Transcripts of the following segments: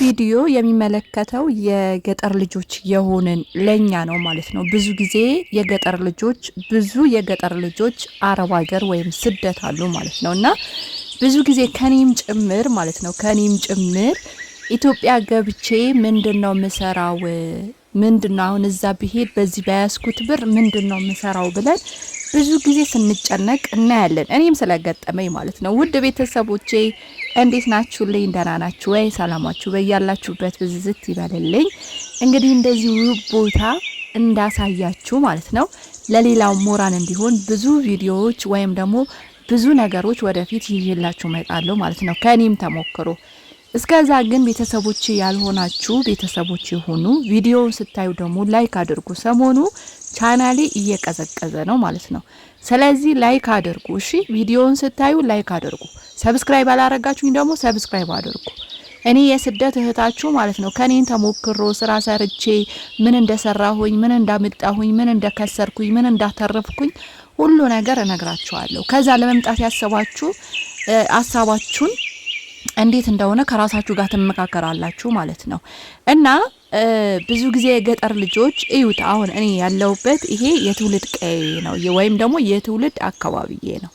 ቪዲዮ የሚመለከተው የገጠር ልጆች የሆንን ለኛ ነው ማለት ነው። ብዙ ጊዜ የገጠር ልጆች አረብ ሀገር ወይም ስደት አሉ ማለት ነው እና ብዙ ጊዜ ከኔም ጭምር ማለት ነው ኢትዮጵያ ገብቼ ምንድነው ምሰራው ምንድነው አሁን እዛ ብሄድ በዚህ ባያስኩት ብር ምንድነው ምሰራው ብለን ብዙ ጊዜ ስንጨነቅ እናያለን። እኔም ስለገጠመኝ ማለት ነው። ውድ ቤተሰቦቼ እንዴት ናችሁልኝ? ደህና ናችሁ ወይ? ሰላማችሁ በያላችሁበት ብዝዝት ይበልልኝ። እንግዲህ እንደዚህ ውብ ቦታ እንዳሳያችሁ ማለት ነው ለሌላው ሞራል እንዲሆን ብዙ ቪዲዮዎች ወይም ደግሞ ብዙ ነገሮች ወደፊት ይዤላችሁ እመጣለሁ ማለት ነው ከኔም ተሞክሮ። እስከዛ ግን ቤተሰቦቼ ያልሆናችሁ ቤተሰቦቼ ሆኑ። ቪዲዮውን ስታዩ ደግሞ ላይክ አድርጉ። ሰሞኑ ቻናሌ እየቀዘቀዘ ነው ማለት ነው። ስለዚህ ላይክ አድርጉ እሺ። ቪዲዮውን ስታዩ ላይክ አድርጉ። ሰብስክራይብ አላረጋችሁኝ ደግሞ ሰብስክራይብ አድርጉ። እኔ የስደት እህታችሁ ማለት ነው ከኔን ተሞክሮ ስራ ሰርቼ ምን እንደሰራሁኝ ምን እንዳመጣሁኝ ምን እንደከሰርኩኝ ምን እንዳተረፍኩኝ ሁሉ ነገር እነግራችኋለሁ። ከዛ ለመምጣት ያሰባችሁ ሐሳባችሁን እንዴት እንደሆነ ከራሳችሁ ጋር ተመካከራላችሁ ማለት ነው። እና ብዙ ጊዜ የገጠር ልጆች እዩት። አሁን እኔ ያለሁበት ይሄ የትውልድ ቀዬ ነው ወይም ደግሞ የትውልድ አካባቢዬ ነው።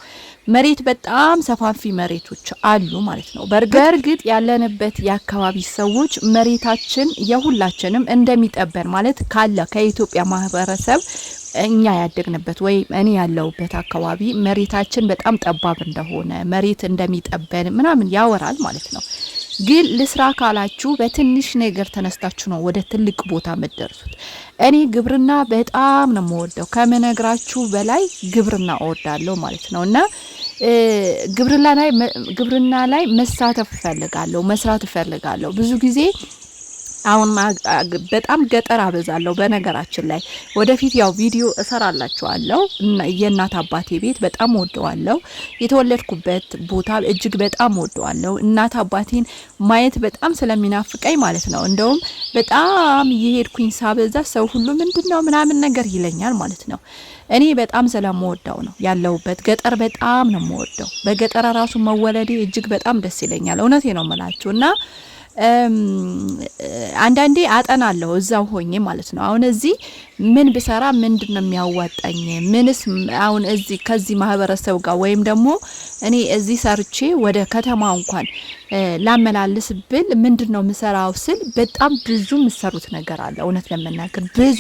መሬት በጣም ሰፋፊ መሬቶች አሉ ማለት ነው። በርግጥ ያለንበት የአካባቢ ሰዎች መሬታችን የሁላችንም እንደሚጠበን ማለት ካለ ከኢትዮጵያ ማህበረሰብ እኛ ያደግንበት ወይ እኔ ያለሁበት አካባቢ መሬታችን በጣም ጠባብ እንደሆነ መሬት እንደሚጠበን ምናምን ያወራል ማለት ነው። ግን ልስራ ካላችሁ በትንሽ ነገር ተነስታችሁ ነው ወደ ትልቅ ቦታ መደርሱት። እኔ ግብርና በጣም ነው የምወደው፣ ከመነግራችሁ በላይ ግብርና እወዳለሁ ማለት ነው። እና ግብርና ላይ መሳተፍ እፈልጋለሁ፣ መስራት እፈልጋለሁ። ብዙ ጊዜ አሁን በጣም ገጠር አበዛለሁ። በነገራችን ላይ ወደፊት ያው ቪዲዮ እሰራላችኋለሁ። የእናት አባቴ ቤት በጣም ወደዋለሁ። የተወለድኩበት ቦታ እጅግ በጣም ወደዋለሁ። እናት አባቴን ማየት በጣም ስለሚናፍቀኝ ማለት ነው። እንደውም በጣም እየሄድኩኝ ሳበዛ ሰው ሁሉ ምንድነው ምናምን ነገር ይለኛል ማለት ነው። እኔ በጣም ስለምወደው ነው ያለሁበት ገጠር በጣም ነው የምወደው። በገጠር ራሱ መወለዴ እጅግ በጣም ደስ ይለኛል። እውነቴ ነው የምላችሁና አንዳንዴ አጠናለሁ እዛው ሆኜ ማለት ነው። አሁን እዚህ ምን ብሰራ ምንድነው የሚያዋጣኝ? ምንስ አሁን እዚህ ከዚህ ማህበረሰብ ጋር ወይም ደግሞ እኔ እዚህ ሰርቼ ወደ ከተማ እንኳን ላመላልስ ብል ምንድነው ምሰራው ስል በጣም ብዙ ምሰሩት ነገር አለ። እውነት ለመናገር ብዙ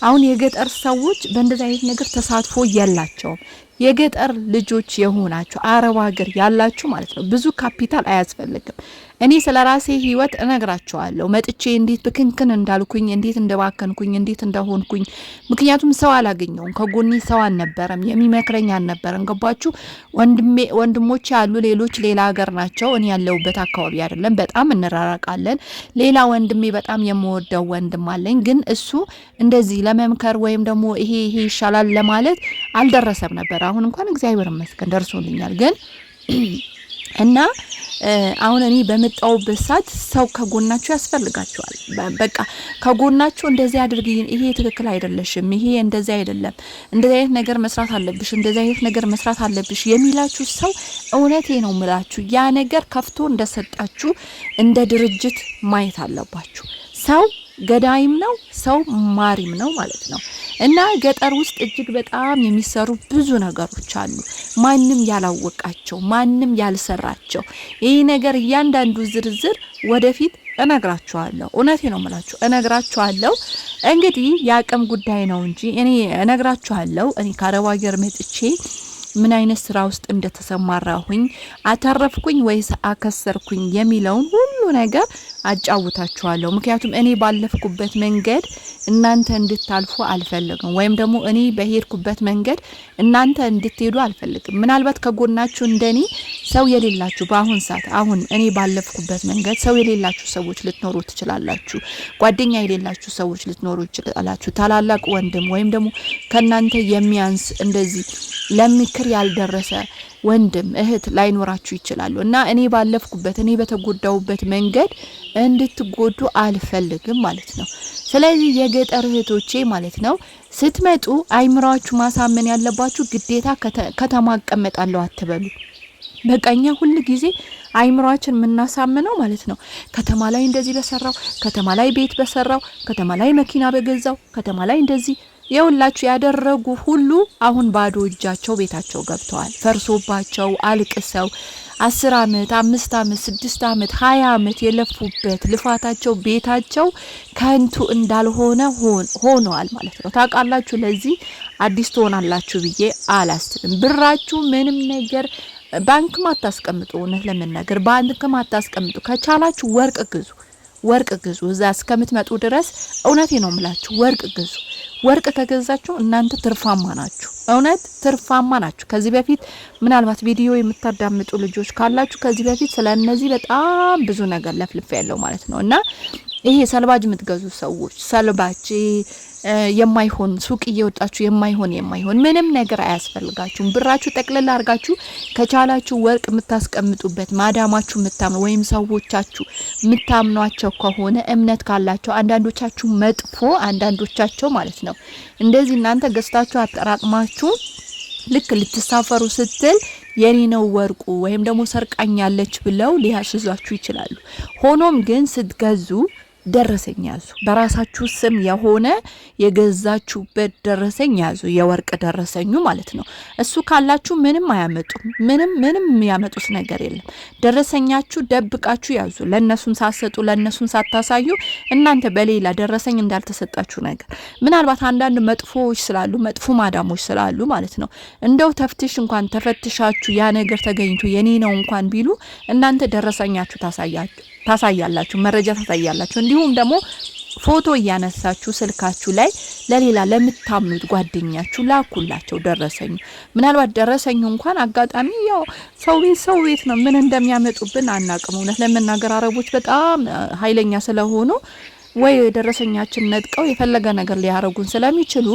አሁን የገጠር ሰዎች በእንደዚህ አይነት ነገር ተሳትፎ የላቸውም። የገጠር ልጆች የሆናችሁ አረብ ሀገር ያላችሁ ማለት ነው ብዙ ካፒታል አያስፈልግም። እኔ ስለራሴ ህይወት እነግራችኋለሁ። መጥቼ እንዴት በክንክን እንዳልኩኝ እንዴት እንደባከንኩኝ እንዴት እንደሆንኩኝ። ምክንያቱም ሰው አላገኘውም፣ ከጎኔ ሰው አልነበረም፣ የሚመክረኝ አልነበረም። ገባችሁ? ወንድሞቼ ያሉ ሌሎች ሌላ ሀገር ናቸው። እኔ ያለሁበት አካባቢ አይደለም፣ በጣም እንራራቃለን። ሌላ ወንድሜ በጣም የምወደው ወንድም አለኝ፣ ግን እሱ እንደዚህ ለመምከር ወይም ደግሞ ይሄ ይሻላል ለማለት አልደረሰም ነበር። አሁን እንኳን እግዚአብሔር ይመስገን ደርሶልኛል። ግን እና አሁን እኔ በመጣውበት ሰዓት ሰው ከጎናችሁ ያስፈልጋችኋል። በቃ ከጎናችሁ እንደዚህ አድርጊ፣ ይሄ ትክክል አይደለሽም፣ ይሄ እንደዚህ አይደለም፣ እንደዚህ አይነት ነገር መስራት አለብሽ፣ እንደዚህ አይነት ነገር መስራት አለብሽ የሚላችሁ ሰው እውነቴ ነው የምላችሁ ያ ነገር ከፍቶ እንደሰጣችሁ እንደ ድርጅት ማየት አለባችሁ። ሰው ገዳይም ነው፣ ሰው ማሪም ነው ማለት ነው። እና ገጠር ውስጥ እጅግ በጣም የሚሰሩ ብዙ ነገሮች አሉ፣ ማንም ያላወቃቸው ማንም ያልሰራቸው። ይሄ ነገር እያንዳንዱ ዝርዝር ወደፊት እነግራችኋለሁ። እውነቴ ነው የምላችሁ እነግራችኋለሁ። እንግዲህ የአቅም ጉዳይ ነው እንጂ እኔ እነግራችኋለሁ። እኔ ከአረብ ሀገር መጥቼ ምን አይነት ስራ ውስጥ እንደተሰማራሁኝ አተረፍኩኝ ወይስ አከሰርኩኝ የሚለውን ሁሉ ነገር አጫውታችኋለሁ። ምክንያቱም እኔ ባለፍኩበት መንገድ እናንተ እንድታልፉ አልፈልግም፣ ወይም ደግሞ እኔ በሄድኩበት መንገድ እናንተ እንድትሄዱ አልፈልግም። ምናልባት ከጎናችሁ እንደኔ ሰው የሌላችሁ በአሁን ሰዓት አሁን እኔ ባለፍኩበት መንገድ ሰው የሌላችሁ ሰዎች ልትኖሩ ትችላላችሁ። ጓደኛ የሌላችሁ ሰዎች ልትኖሩ ትችላላችሁ። ታላላቅ ወንድም ወይም ደግሞ ከናንተ የሚያንስ እንደዚህ ለምክር ያልደረሰ ወንድም እህት ላይኖራችሁ ይችላሉ። እና እኔ ባለፍኩበት እኔ በተጎዳውበት መንገድ እንድትጎዱ አልፈልግም ማለት ነው። ስለዚህ የገጠር እህቶቼ ማለት ነው ስትመጡ አይምራችሁ ማሳመን ያለባችሁ ግዴታ ከተማ አቀመጣለሁ አትበሉ። በቃኛ ሁሉ ጊዜ አይምሮአችን የምናሳምነው ማለት ነው ከተማ ላይ እንደዚህ በሰራው፣ ከተማ ላይ ቤት በሰራው፣ ከተማ ላይ መኪና በገዛው፣ ከተማ ላይ እንደዚህ የውላችሁ ያደረጉ ሁሉ አሁን ባዶ እጃቸው ቤታቸው ገብተዋል። ፈርሶባቸው አልቅሰው 10 አመት 5 አመት 6 አመት 20 አመት የለፉበት ልፋታቸው ቤታቸው ከንቱ እንዳልሆነ ሆነዋል ማለት ነው። ታውቃላችሁ ለዚህ አዲስ ትሆናላችሁ ብዬ አላስብም። ብራችሁ ምንም ነገር ባንክ ማታስቀምጡ፣ እውነት ለመናገር ባንክ ማታስቀምጡ። ከቻላችሁ ወርቅ ግዙ እዛ እስከምትመጡ ድረስ። እውነቴ ነው የምላችሁ ወርቅ ግዙ። ወርቅ ከገዛችሁ እናንተ ትርፋማ ናችሁ፣ እውነት ትርፋማ ናችሁ። ከዚህ በፊት ምናልባት ቪዲዮ የምታዳምጡ ልጆች ካላችሁ ከዚህ በፊት ስለነዚህ በጣም ብዙ ነገር ለፍልፍ ያለው ማለት ነው። እና ይሄ ሰልባጅ የምትገዙ ሰዎች ሰልባጅ የማይሆን ሱቅ እየወጣችሁ የማይሆን ምንም ነገር አያስፈልጋችሁም። ብራችሁ ጠቅልላ አርጋችሁ ከቻላችሁ ወርቅ የምታስቀምጡበት ማዳማችሁ የምታምኑ ወይም ሰዎቻችሁ የምታምኗቸው ከሆነ እምነት ካላቸው፣ አንዳንዶቻችሁ መጥፎ አንዳንዶቻቸው ማለት ነው እንደዚህ እናንተ ገዝታችሁ አጠራቅማችሁ ልክ ልትሳፈሩ ስትል የኔ ነው ወርቁ ወይም ደግሞ ሰርቃኛለች ብለው ሊያስዟችሁ ይችላሉ። ሆኖም ግን ስትገዙ ደረሰኝ ያዙ። በራሳችሁ ስም የሆነ የገዛችሁበት ደረሰኝ ያዙ፣ የወርቅ ደረሰኙ ማለት ነው። እሱ ካላችሁ ምንም አያመጡም። ምንም የሚያመጡት ነገር የለም። ደረሰኛችሁ ደብቃችሁ ያዙ። ለነሱም ሳትሰጡ ለነሱም ሳታሳዩ እናንተ በሌላ ደረሰኝ እንዳልተሰጣችሁ ነገር። ምናልባት አንዳንድ መጥፎዎች ስላሉ መጥፎ ማዳሞች ስላሉ ማለት ነው እንደው ተፍትሽ እንኳን ተፈትሻችሁ ያ ነገር ተገኝቶ የኔ ነው እንኳን ቢሉ እናንተ ደረሰኛችሁ ታሳያላችሁ፣ መረጃ ታሳያላችሁ። እንዲሁም ደግሞ ፎቶ እያነሳችሁ ስልካችሁ ላይ ለሌላ ለምታምኑት ጓደኛችሁ ላኩላቸው ደረሰኙ። ምናልባት ደረሰኙ እንኳን አጋጣሚ ያው ሰው ቤት ነው፣ ምን እንደሚያመጡብን አናቅም። እውነት ለመናገር አረቦች በጣም ኃይለኛ ስለሆኑ ወይ ደረሰኛችን ነጥቀው የፈለገ ነገር ሊያረጉን ስለሚችሉ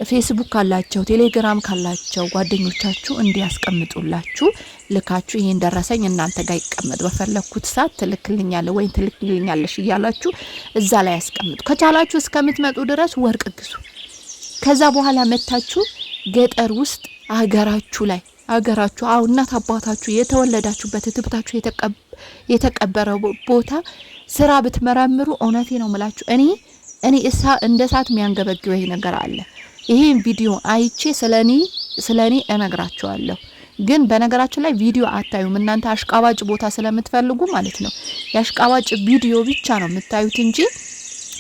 ፌስቡክ ካላቸው ቴሌግራም ካላቸው ጓደኞቻችሁ እንዲያስቀምጡላችሁ ልካችሁ ይሄን ደረሰኝ እናንተ ጋር ይቀመጥ፣ በፈለኩት ሰዓት ትልክልኛለህ ወይ ትልክልኛለሽ እያላችሁ እዛ ላይ ያስቀምጡ። ከቻላችሁ እስከምትመጡ ድረስ ወርቅ ግዙ። ከዛ በኋላ መታችሁ ገጠር ውስጥ አገራችሁ እናት አባታችሁ የተወለዳችሁበት ትብታችሁ የተቀበረው ቦታ ስራ ብትመረምሩ እውነቴ ነው የምላችሁ እኔ እንደ እሳት የሚያንገበግበኝ ነገር አለ። ይሄን ቪዲዮ አይቼ ስለኔ እነግራችኋለሁ። ግን በነገራችን ላይ ቪዲዮ አታዩም እናንተ አሽቃባጭ ቦታ ስለምትፈልጉ ማለት ነው። ያሽቃባጭ ቪዲዮ ብቻ ነው የምታዩት እንጂ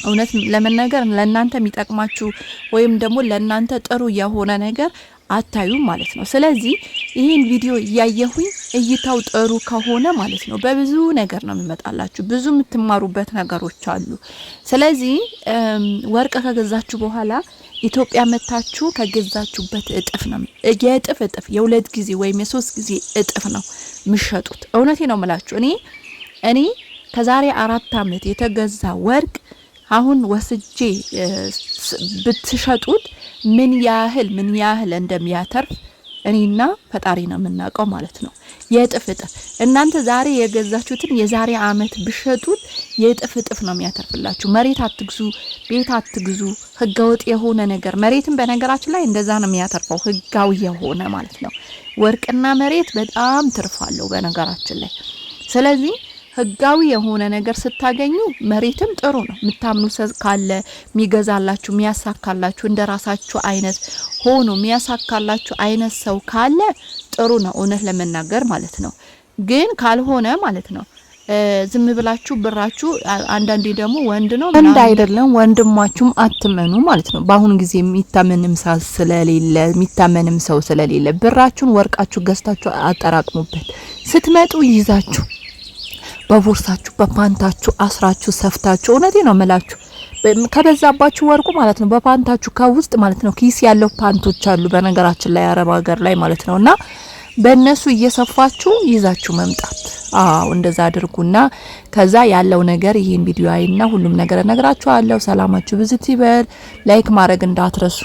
እውነት ለመናገር ለእናንተ የሚጠቅማችሁ ወይም ደግሞ ለእናንተ ጥሩ የሆነ ነገር አታዩም ማለት ነው። ስለዚህ ይሄን ቪዲዮ እያየሁኝ እይታው ጥሩ ከሆነ ማለት ነው በብዙ ነገር ነው የሚመጣላችሁ፣ ብዙ የምትማሩበት ነገሮች አሉ። ስለዚህ ወርቅ ከገዛችሁ በኋላ ኢትዮጵያ መታችሁ ከገዛችሁበት እጥፍ ነው የእጥፍ የሁለት ጊዜ ወይም የሶስት ጊዜ እጥፍ ነው ምሸጡት። እውነቴ ነው የምላችሁ እኔ ከዛሬ 4 አመት የተገዛ ወርቅ አሁን ወስጄ ብትሸጡት ምን ያህል እንደሚያተርፍ እኔና ፈጣሪ ነው የምናውቀው ማለት ነው። የእጥፍ እናንተ ዛሬ የገዛችሁትን የዛሬ አመት ብሸጡት የእጥፍ ነው የሚያተርፍላችሁ። መሬት አትግዙ፣ ቤት አትግዙ። ህጋወጥ የሆነ ነገር መሬትን በነገራችን ላይ እንደዛ ነው የሚያተርፈው፣ ህጋዊ የሆነ ማለት ነው። ወርቅና መሬት በጣም ትርፋለው በነገራችን ላይ። ስለዚህ ህጋዊ የሆነ ነገር ስታገኙ መሬትም ጥሩ ነው። የምታምኑ ሰው ካለ የሚገዛላችሁ የሚያሳካላችሁ እንደራሳችሁ አይነት ሆኖ የሚያሳካላችሁ አይነት ሰው ካለ ጥሩ ነው እውነት ለመናገር ማለት ነው። ግን ካልሆነ ማለት ነው ዝም ብላችሁ ብራችሁ አንዳንዴ ደግሞ ወንድ ነው እንደ አይደለም ወንድማችሁም አትመኑ ማለት ነው። በአሁን ጊዜ የሚታመንም ሰው ስለሌለ ብራችሁን ወርቃችሁ ገዝታችሁ አጠራቅሙበት። ስትመጡ ይዛችሁ በቦርሳችሁ በፓንታችሁ አስራችሁ ሰፍታችሁ እውነቴ ነው መላችሁ ከበዛባችሁ ወርቁ ማለት ነው በፓንታችሁ ከውስጥ ማለት ነው ኪስ ያለው ፓንቶች አሉ በነገራችን ላይ አረብ ሀገር ላይ ማለት ነውና በእነሱ እየሰፋችሁ ይዛችሁ መምጣት። እንደዛ አድርጉና ከዛ ያለው ነገር ይሄን ቪዲዮ አይና ሁሉም ነገር እነግራችኋለሁ። ሰላማችሁ ብዝት ይበል። ላይክ ማድረግ እንዳትረሱ።